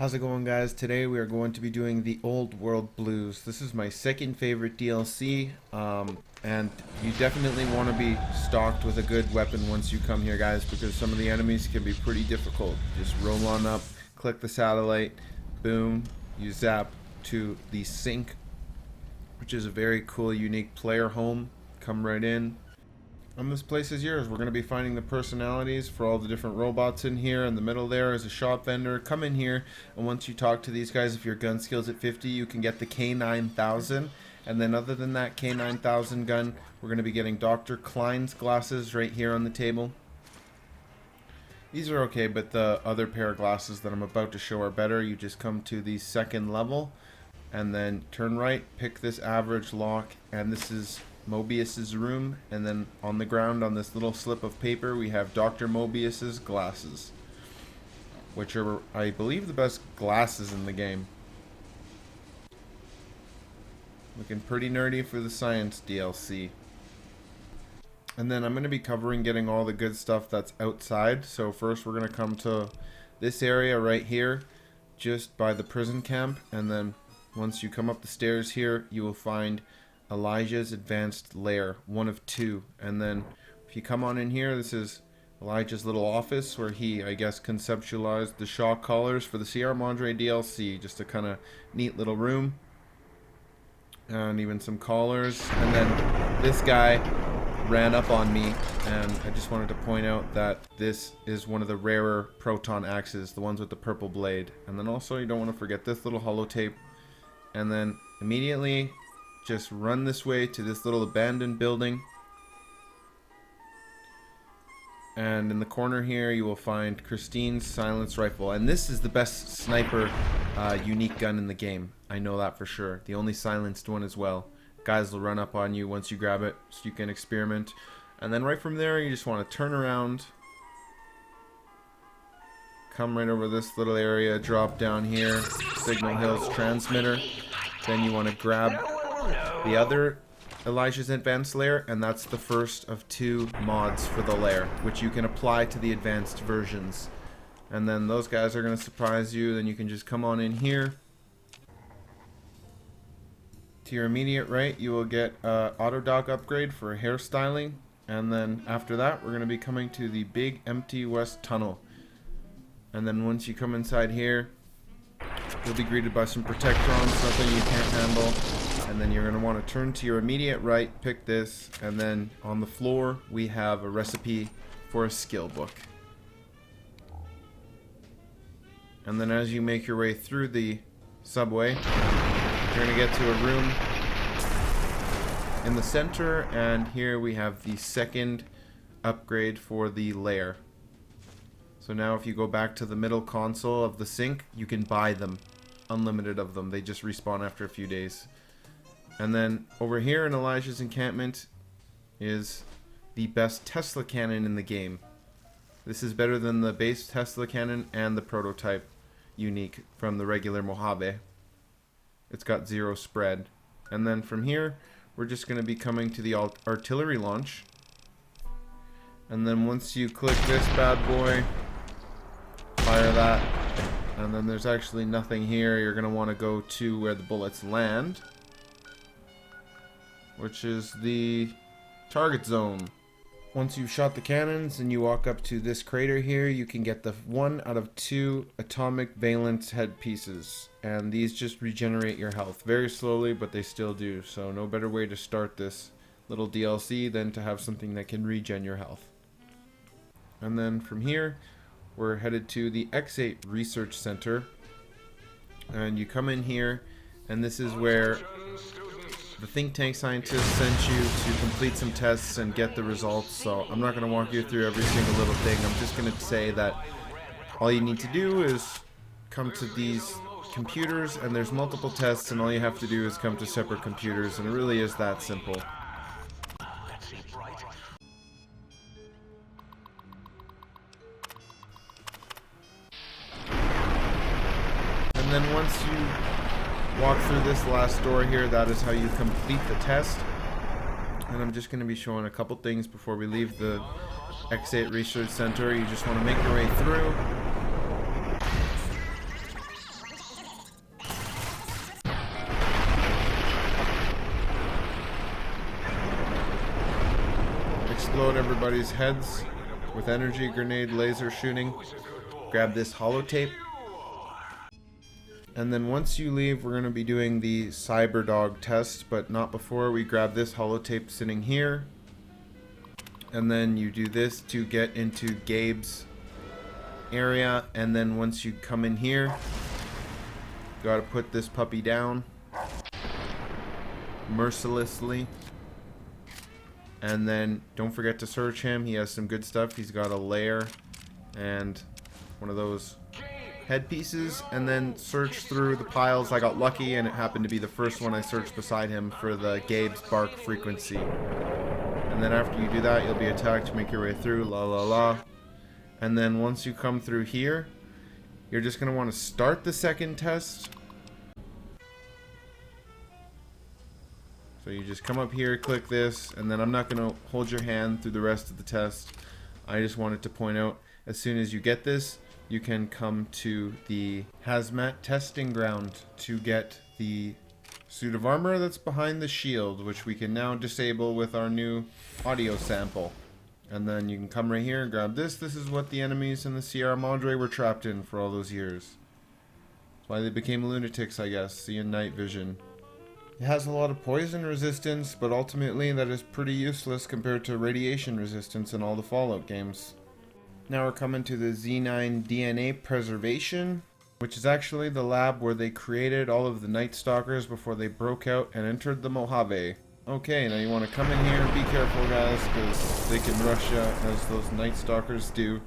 How's it going, guys? Today we are going to be doing the Old World Blues. This is my second favorite DLC, and you definitely want to be stocked with a good weapon once you come here, guys, because some of the enemies can be pretty difficult. Just roll on up, click the satellite, boom, you zap to the sink, which is a very cool, unique player home. Come right in. And this place is yours. We're going to be finding the personalities for all the different robots in here. In the middle there is a shop vendor. Come in here, and once you talk to these guys, if your gun skill's at 50, you can get the K9000. And then other than that K9000 gun, we're going to be getting Dr. Klein's glasses right here on the table. These are okay, but the other pair of glasses that I'm about to show are better. You just come to the second level, and then turn right, pick this average lock, and this is Mobius's room, and then on the ground on this little slip of paper we have Dr. Mobius's glasses, which are, I believe, the best glasses in the game. Looking pretty nerdy for the science DLC. And then I'm going to be covering getting all the good stuff that's outside. So first we're going to come to this area right here, just by the prison camp, and then once you come up the stairs here, you will find Elijah's advanced lair, one of two. And then if you come on in here, this is Elijah's little office where he, I guess, conceptualized the shock collars for the Sierra Madre DLC. Just a kind of neat little room, and even some collars. And then this guy ran up on me, and I just wanted to point out that this is one of the rarer proton axes, the ones with the purple blade. And then also you don't want to forget this little holotape. And then immediately just run this way to this little abandoned building, and in the corner here you will find Christine's silenced rifle, and this is the best sniper unique gun in the game. I know that for sure. The only silenced one as well. Guys will run up on you once you grab it, so you can experiment. And then right from there you just want to turn around, come right over this little area, drop down here, Signal Hills transmitter. Then you want to grab the other Elijah's advanced lair, and that's the first of two mods for the lair, which you can apply to the advanced versions. And then those guys are going to surprise you. Then you can just come on in here. To your immediate right, you will get auto dock upgrade for hairstyling. And then after that, we're going to be coming to the big empty west tunnel. And then once you come inside here, you'll be greeted by some protectrons, nothing you can't handle. And then you're going to want to turn to your immediate right, pick this, and then on the floor we have a recipe for a skill book. And then as you make your way through the subway, you're going to get to a room in the center, and here we have the second upgrade for the lair. So now if you go back to the middle console of the sink, you can buy them, unlimited of them. They just respawn after a few days. And then over here in Elijah's encampment is the best Tesla cannon in the game. This is better than the base Tesla cannon and the prototype unique from the regular Mojave. It's got 0 spread. And then from here, we're just going to be coming to the artillery launch. And then once you click this bad boy, fire that. And then there's actually nothing here. You're going to want to go to where the bullets land, which is the target zone. Once you've shot the cannons and you walk up to this crater here, you can get the 1 out of 2 Atomic-Valence headpieces, and these just regenerate your health very slowly, but they still do. So no better way to start this little DLC than to have something that can regen your health. And then from here we're headed to the X8 Research Center, and you come in here, and this is where the think tank scientists sent you to complete some tests and get the results. So I'm not going to walk you through every single little thing. I'm just going to say that all you need to do is come to these computers, and there's multiple tests, and all you have to do is come to separate computers, and it really is that simple. And then once you walk through this last door here, that is how you complete the test. And I'm just going to be showing a couple things before we leave the X8 Research Center. You just want to make your way through. explode everybody's heads with energy grenade laser shooting. Grab this holotape. And then once you leave, we're going to be doing the Cyberdog test, but not before. We grab this holotape sitting here. And then you do this to get into Gabe's area. And then once you come in here, you got to put this puppy down mercilessly. And then don't forget to search him. He has some good stuff. He's got a LAER and one of those headpieces. And then search through the piles. I got lucky and it happened to be the first one I searched beside him for the Gabe's bark frequency. And then after you do that, you'll be attacked. Make your way through. La la la. And then once you come through here, you're just going to want to start the second test. So you just come up here, click this, and then I'm not going to hold your hand through the rest of the test. I just wanted to point out, as soon as you get this, you can come to the HAZMAT testing ground to get the suit of armor that's behind the shield, which we can now disable with our new audio sample. And then you can come right here and grab this. This is what the enemies in the Sierra Madre were trapped in for all those years. That's why they became lunatics, I guess, seeing night vision. It has a lot of poison resistance, but ultimately that is pretty useless compared to radiation resistance in all the Fallout games. Now we're coming to the Z9 DNA preservation, which is actually the lab where they created all of the Night Stalkers before they broke out and entered the Mojave. Okay, now you want to come in here and be careful, guys, because they can rush you as those Night Stalkers do.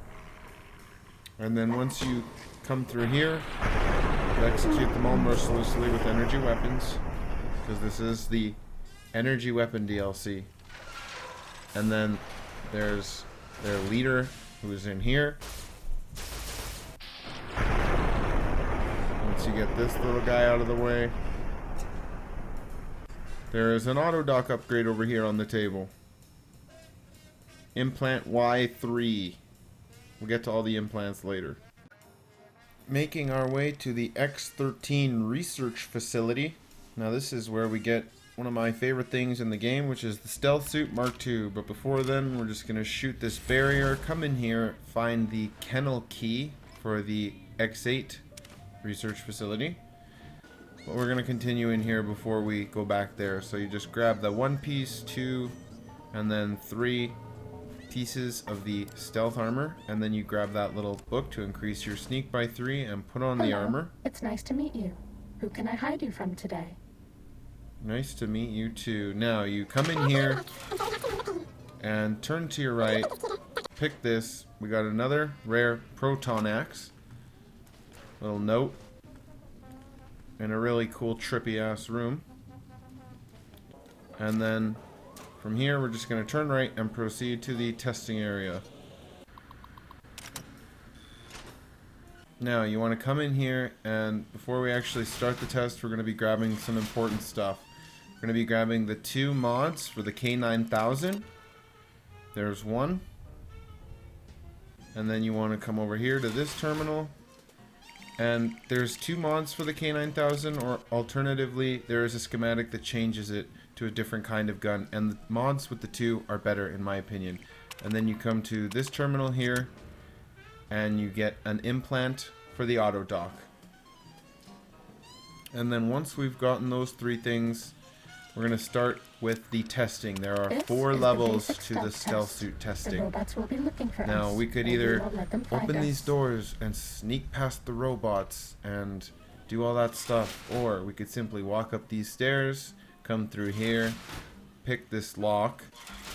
And then once you come through here, you execute them all mercilessly with energy weapons. Because this is the energy weapon DLC. And then there's their leader who is in here. Once you get this little guy out of the way, there is an auto dock upgrade over here on the table. Implant Y3. We'll get to all the implants later. Making our way to the X13 research facility. Now this is where we get one of my favorite things in the game, which is the Stealth Suit Mark II. But before then, we're just going to shoot this barrier, come in here, find the kennel key for the X8 research facility. But we're going to continue in here before we go back there. So you just grab the 1 piece, 2, and then 3 pieces of the stealth armor. And then you grab that little book to increase your sneak by 3 and put on the armor. It's nice to meet you. Who can I hide you from today? Nice to meet you too. Now you come in here and turn to your right. Pick this. We got another rare proton axe. Little note. In a really cool trippy ass room. And then from here we're just going to turn right and proceed to the testing area. Now you want to come in here, and before we actually start the test, we're going to be grabbing some important stuff. We're going to be grabbing the 2 mods for the K9000. There's one. And then you want to come over here to this terminal. And there's 2 mods for the K9000, or alternatively, there is a schematic that changes it to a different kind of gun. And the mods with the 2 are better, in my opinion. And then you come to this terminal here, and you get an implant for the auto dock. And then once we've gotten those 3 things, we're going to start with the testing. There are 4 levels to the stealth suit testing. The robots will be looking for now us, we could and either won't let them find open us. these doors and sneak past the robots and do all that stuff, or we could simply walk up these stairs, come through here, pick this lock,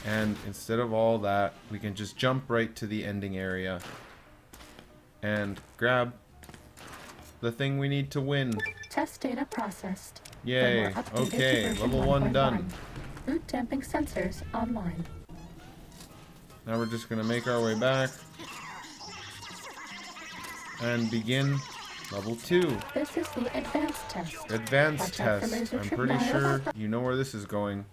and instead of all that, we can just jump right to the ending area and grab the thing we need to win. Test data processed. Yay. Okay, level 1 done. Boot damping sensors online. Now we're just going to make our way back and begin level 2. This is the advanced test. Advanced Watch out for test. laser I'm trip pretty wires. sure you know where this is going.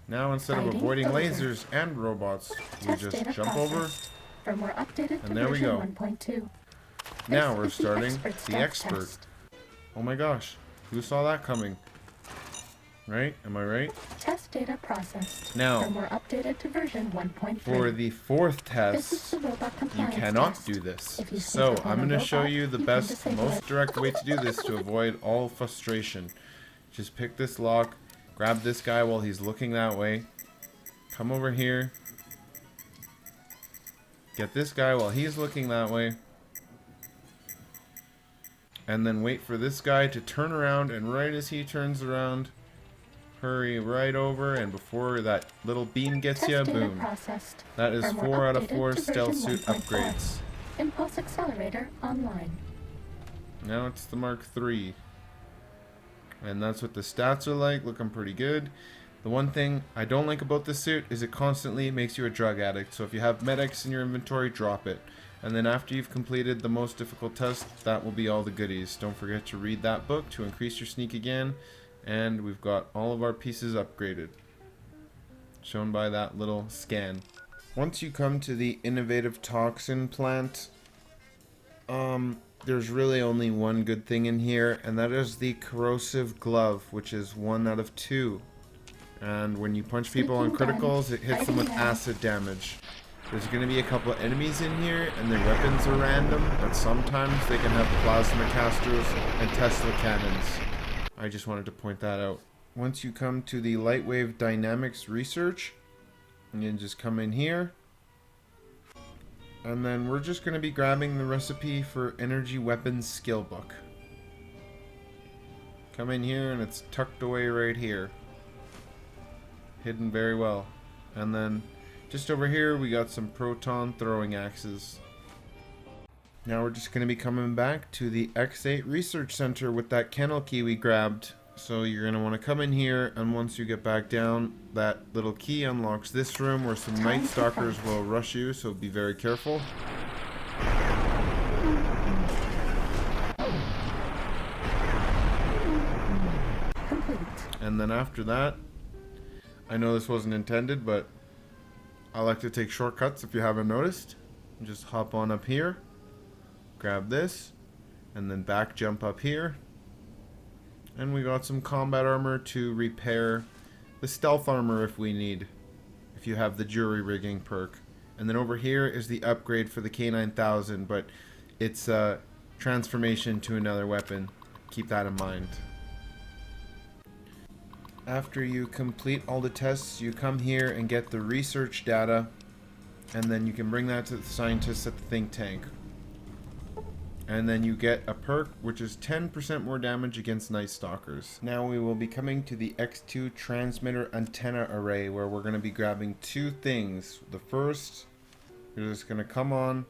Now instead of Fighting avoiding over. lasers and robots, we Test just data jump over. processed. Firmware updated to And there we version go. 1.2. Now This we're is the starting expert the stealth expert. test. Oh my gosh, who saw that coming? Right? Am I right? Test data processed. Now, Firmware updated to version 1.3. for the fourth This is test, the robot you compliance cannot test. do this. If you So speak upon I'm a going to show robot, you the can best, disable most it. direct way to do this to avoid all frustration. Just pick this lock, grab this guy while he's looking that way, come over here, get this guy while he's looking that way, and then wait for this guy to turn around, and right as he turns around, hurry right over, and before that little beam gets Test you, data boom. processed. That is Firmware 4 out of updated 4 to stealth version suit 1.4. upgrades. Impulse accelerator online. Now it's the Mark III. And that's what the stats are like, looking pretty good. The one thing I don't like about this suit is it constantly makes you a drug addict. So if you have medics in your inventory, drop it. And then after you've completed the most difficult test, that will be all the goodies. Don't forget to read that book to increase your sneak again. And we've got all of our pieces upgraded, shown by that little scan. Once you come to the innovative toxin plant, there's really only one good thing in here, and that is the corrosive glove, which is 1 out of 2. And when you punch people on criticals, it hits them with acid damage. There's going to be a couple of enemies in here, and their weapons are random, but sometimes they can have plasma casters and Tesla cannons. I just wanted to point that out. Once you come to the LIGHTWAVE dynamics research, you can just come in here. And then we're just going to be grabbing the recipe for energy weapons skill book. Come in here and it's tucked away right here. Hidden very well. And then just over here we got some proton throwing axes. Now we're just going to be coming back to the X8 Research Center with that kennel key we grabbed. So you're going to want to come in here, and once you get back down, that little key unlocks this room where some Night Stalkers will rush you, so be very careful. And then after that, I know this wasn't intended, but I like to take shortcuts if you haven't noticed. Just hop on up here, grab this, and then back jump up here. And we got some combat armor to repair the stealth armor if we need, if you have the jury rigging perk. And then over here is the upgrade for the K9000, but it's a transformation to another weapon. Keep that in mind. After you complete all the tests, you come here and get the research data, and then you can bring that to the scientists at the think tank. And then you get a perk, which is 10% more damage against Night Stalkers. Now we will be coming to the X2 transmitter antenna array, where we're going to be grabbing 2 things. The first, you're just going to come on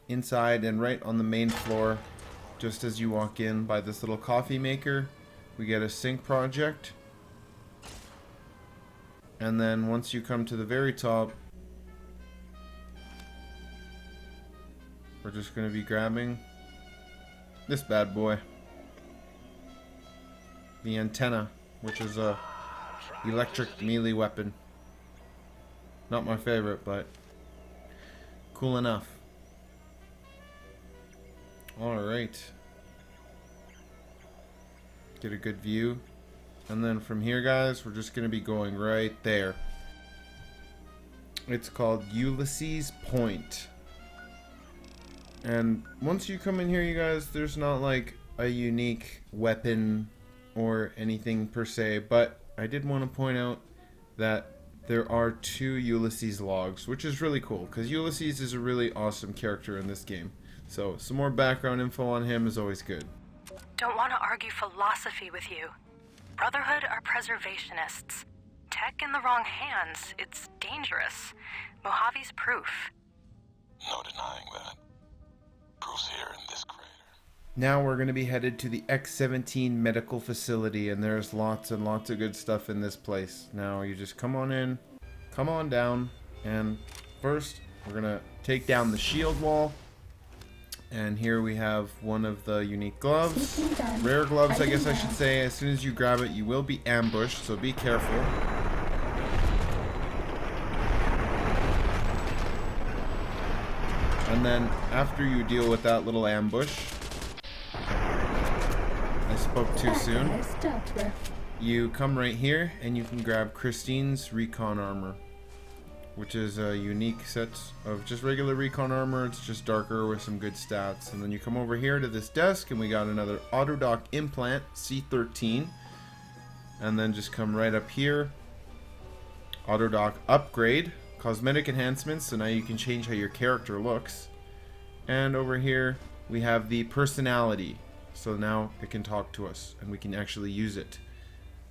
inside and right on the main floor, just as you walk in by this little coffee maker, we get a sync project. And then once you come to the very top, we're just going to be grabbing this bad boy, the antenna, which is a electric melee weapon. Not my favorite, but cool enough. Alright. Get a good view. And then from here, guys, we're just going to be going right there. It's called Ulysses Point. And once you come in here, you guys, there's not like a unique weapon or anything per se, but I did want to point out that there are 2 Ulysses logs, which is really cool, because Ulysses is a really awesome character in this game. So some more background info on him is always good. Don't want to argue philosophy with you. Brotherhood are preservationists. Tech in the wrong hands, it's dangerous. Mojave's proof. No denying that. Proof's here in this crater. Now we're going to be headed to the X17 medical facility, and there's lots and lots of good stuff in this place. Now you just come on in, come on down, and first we're going to take down the shield wall. And here we have one of the unique gloves. Rare gloves, I guess I should say. As soon as you grab it, you will be ambushed, so be careful. And then after you deal with that little ambush, I spoke too soon, you come right here and you can grab Christine's Recon Armor, which is a unique set of just regular Recon Armor. It's just darker with some good stats. And then you come over here to this desk and we got another Autodoc Implant C13. And then just come right up here, Autodoc Upgrade, Cosmetic Enhancements, so now you can change how your character looks. And over here we have the Personality, so now it can talk to us and we can actually use it.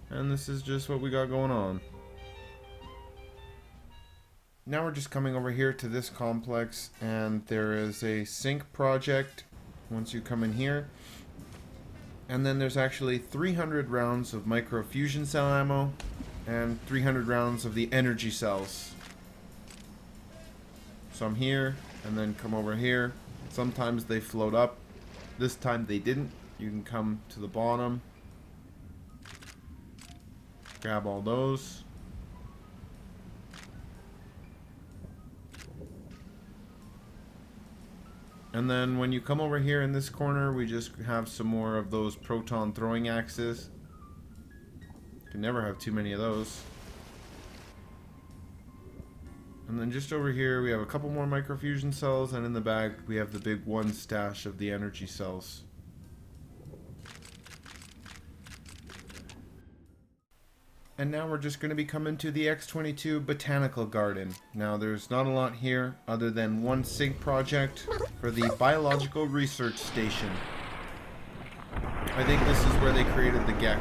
And this is just what we got going on. Now we're just coming over here to this complex, and there is a sync project once you come in here. And then there's actually 300 rounds of micro fusion cell ammo and 300 rounds of the energy cells. So I'm here and then come over here. Sometimes they float up. This time they didn't. You can come to the bottom, grab all those. And then when you come over here in this corner, we just have some more of those proton throwing axes. Can never have too many of those. And then just over here we have a couple more microfusion cells, and in the bag we have the big one stash of the energy cells. And now we're just going to be coming to the X-22 Botanical Garden. Now there's not a lot here other than one sync project for the Biological Research Station. I think this is where they created the GECK.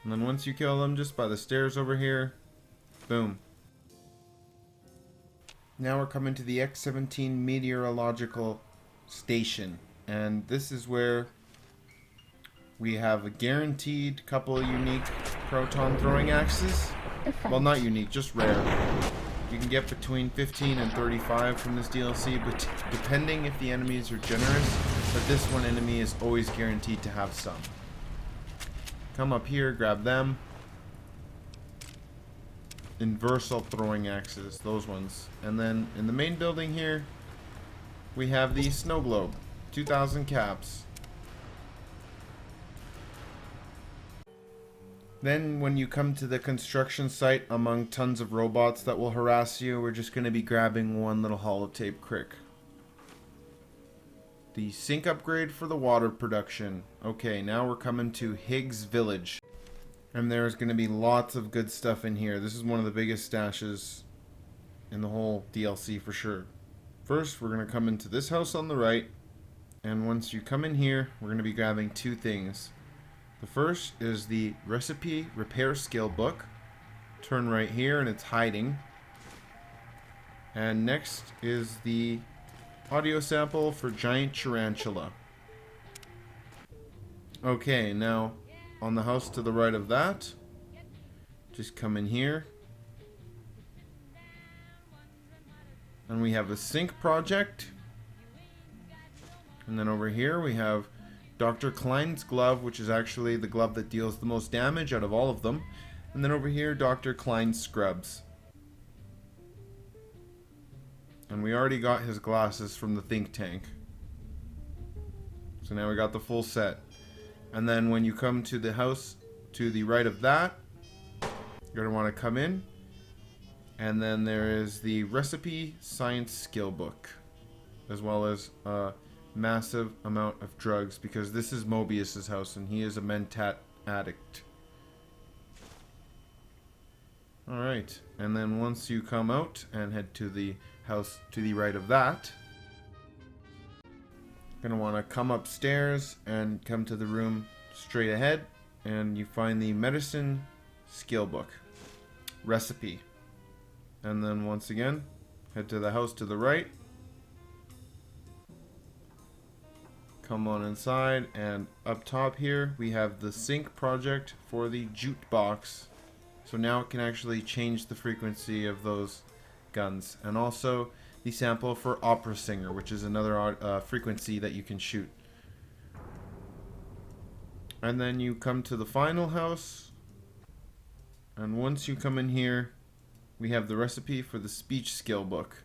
And then once you kill them just by the stairs over here, boom. Now we're coming to the X-17 Meteorological Station, and this is where we have a guaranteed couple of unique proton throwing axes. Well, not unique, just rare. You can get between 15 and 35 from this DLC, but depending if the enemies are generous, but this one enemy is always guaranteed to have some. Come up here, grab them. Inversal throwing axes, those ones. And then in the main building here, we have the snow globe, 2,000 caps. Then when you come to the construction site among tons of robots that will harass you, we're just going to be grabbing one little holotape crick. The sync upgrade for the water production. Okay, now we're coming to HIGGS Village. And there's going to be lots of good stuff in here. This is one of the biggest stashes in the whole DLC for sure. First, we're going to come into this house on the right, and once you come in here, we're going to be grabbing two things. The first is the Recipe Repair Skill Book. Turn right here, and it's hiding. And next is the audio sample for Giant Tarantula. Okay, now on the house to the right of that, just come in here. And we have a sync project. And then over here we have Dr. Klein's glove, which is actually the glove that deals the most damage out of all of them. And then over here, Dr. Klein's scrubs. And we already got his glasses from the think tank. So now we got the full set. And then when you come to the house to the right of that, you're going to want to come in. And then there is the Recipe Science Skill Book, as well as a massive amount of drugs, because this is Mobius's house and he is a mentat addict. Alright, and then once you come out and head to the house to the right of that, you're going to want to come upstairs and come to the room straight ahead, and you find the Medicine Skill Book, Recipe. And then once again, head to the house to the right. Come on inside, and up top here we have the sync project for the Chute box. So now it can actually change the frequency of those guns. And also the sample for Opera Singer, which is another frequency that you can shoot. And then you come to the final house. And once you come in here, we have the recipe for the Speech Skill Book.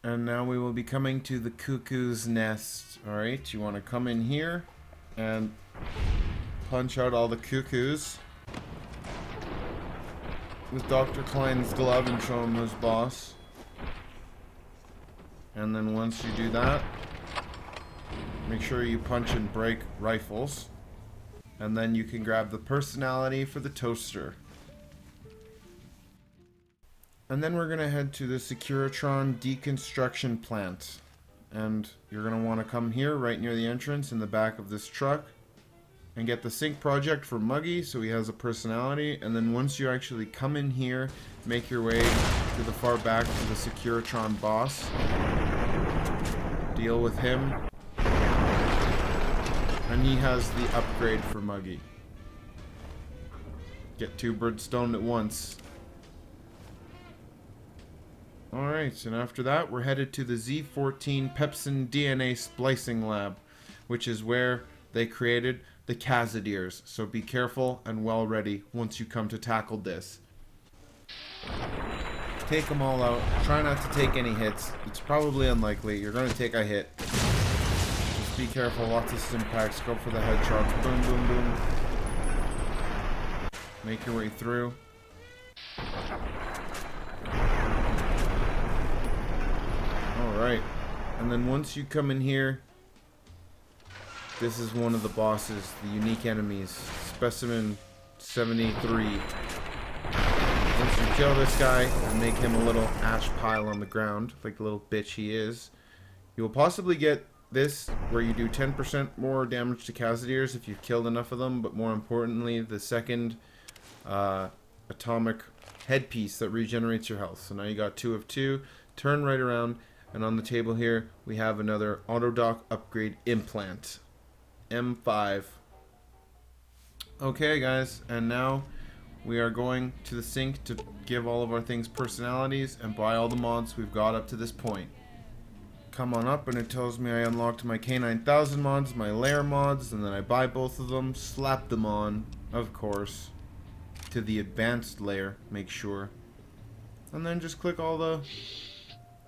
And now we will be coming to the cuckoo's nest. Alright, you want to come in here and punch out all the cuckoos with Dr. Klein's glove and show him his boss. And then once you do that, make sure you punch and break rifles. And then you can grab the personality for the toaster. And then we're going to head to the SECURITRON deconstruction plant. And you're going to want to come here right near the entrance in the back of this truck. And get the sync project for Muggy so he has a personality. And then once you actually come in here, make your way to the far back to the SECURITRON boss. Deal with him. And he has the upgrade for Muggy. Get 2 birds stoned at once. Alright, and after that, we're headed to the Z14 PEPSIN DNA Splicing Lab, which is where they created the CAZMAT. So be careful and well ready once you come to tackle this. Take them all out. Try not to take any hits. It's probably unlikely. You're going to take a hit. Just be careful. Lots of stimpaks. Go for the headshots. Boom, boom, boom. Make your way through. Alright. And then once you come in here, this is one of the bosses, the unique enemies. Specimen 73. Once you kill this guy and make him a little ash pile on the ground, like the little bitch he is, you will possibly get this, where you do 10% more damage to CAZMAT if you've killed enough of them, but more importantly, the second atomic headpiece that regenerates your health. So now you got 2 of 2. Turn right around, and on the table here, we have another Autodoc upgrade implant. M5. Okay, guys, and now we are going to the sink to give all of our things personalities and buy all the mods we've got up to this point. Come on up and it tells me I unlocked my K9000 mods, my LAER mods, and then I buy both of them, slap them on, of course, to the advanced layer, make sure. And then just click all the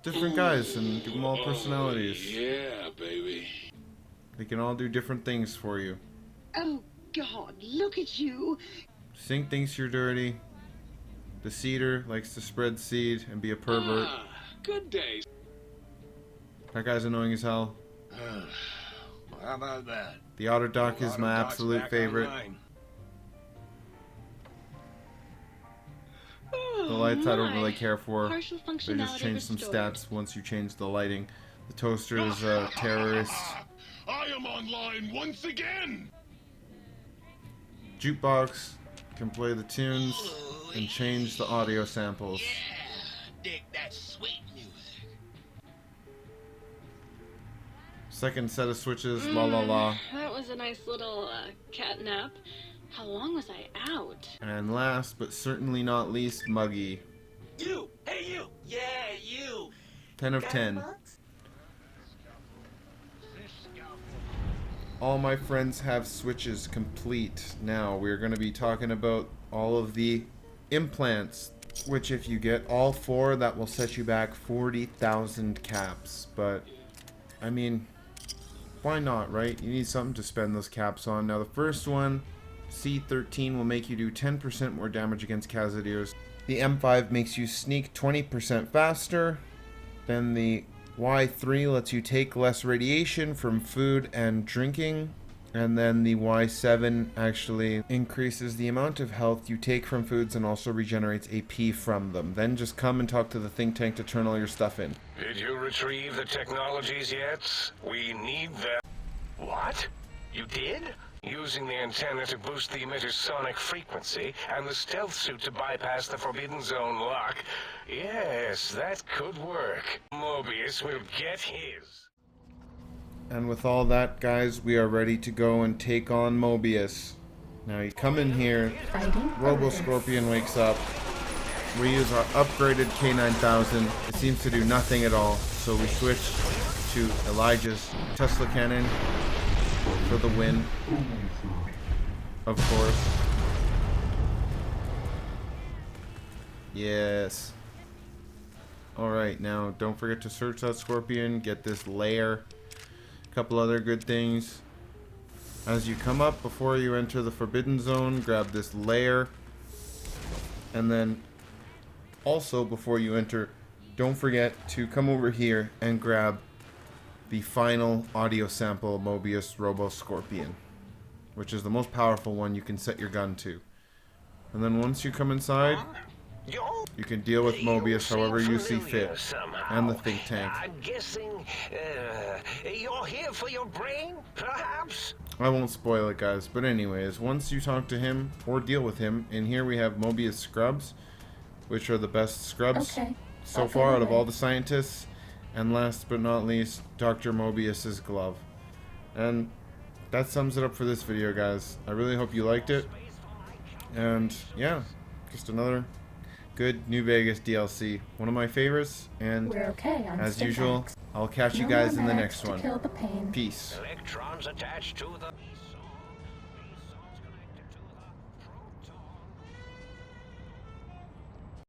different guys and give them all personalities. Yeah, baby. They can all do different things for you. Oh, God, look at you. Sink thinks you're dirty. The Seeder likes to spread seed and be a pervert. Good day. That guy's annoying as hell. How about that? The Autodoc is my Autodoc's absolute back favorite. online. The lights I don't really care for. Partial They just functionality change some restored. stats once you change the lighting. The toaster is a terrorist. I am online once again. Jukebox can play the tunes and change the audio samples. Dig that sweet music. Second set of switches, la la la. That was a nice little cat nap. How long was I out? And last but certainly not least, Muggy. You! Hey you! Yeah, you! 10 of 10. All my friends have switches complete. Now we're going to be talking about all of the implants, which if you get all 4, that will set you back 40,000 caps. But I mean, why not, right? You need something to spend those caps on. Now the first one, C13, will make you do 10% more damage against CAZMAT. The M5 makes you sneak 20% faster. Then the Y3 lets you take less radiation from food and drinking. And then the Y7 actually increases the amount of health you take from foods and also regenerates AP from them. Then just come and talk to the think tank to turn all your stuff in. Did you retrieve the technologies yet? We need them. What? You did? Using the antenna to boost the emitter's sonic frequency, and the stealth suit to bypass the Forbidden Zone lock. Yes, that could work. Mobius will get his. And with all that, guys, we are ready to go and take on Mobius. Now you come in here, Fighting Robo-Scorpion wakes up. We use our upgraded K9000. It seems to do nothing at all, so we switch to Elijah's Tesla cannon for the win. Of course. Yes. Alright, now don't forget to search that scorpion, get this LAER, a couple other good things. As you come up, before you enter the forbidden zone, grab this LAER, and then also before you enter, don't forget to come over here and grab the final audio sample Mobius Robo Scorpion, which is the most powerful one you can set your gun to. And then once you come inside, you can deal with Mobius however you see fit, and the think tank. I'm guessing you're here for your brain, perhaps? I won't spoil it, guys, but anyways, once you talk to him or deal with him, in here we have Mobius scrubs, which are the best scrubs so far out of all the scientists. And last but not least, Dr. Mobius's glove. And that sums it up for this video, guys. I really hope you liked it. And yeah, just another good New Vegas DLC. One of my favorites. And We're okay on as stick usual, acts. I'll catch you No guys more in the meds next to one. kill the pain. Peace. Electrons attached to the...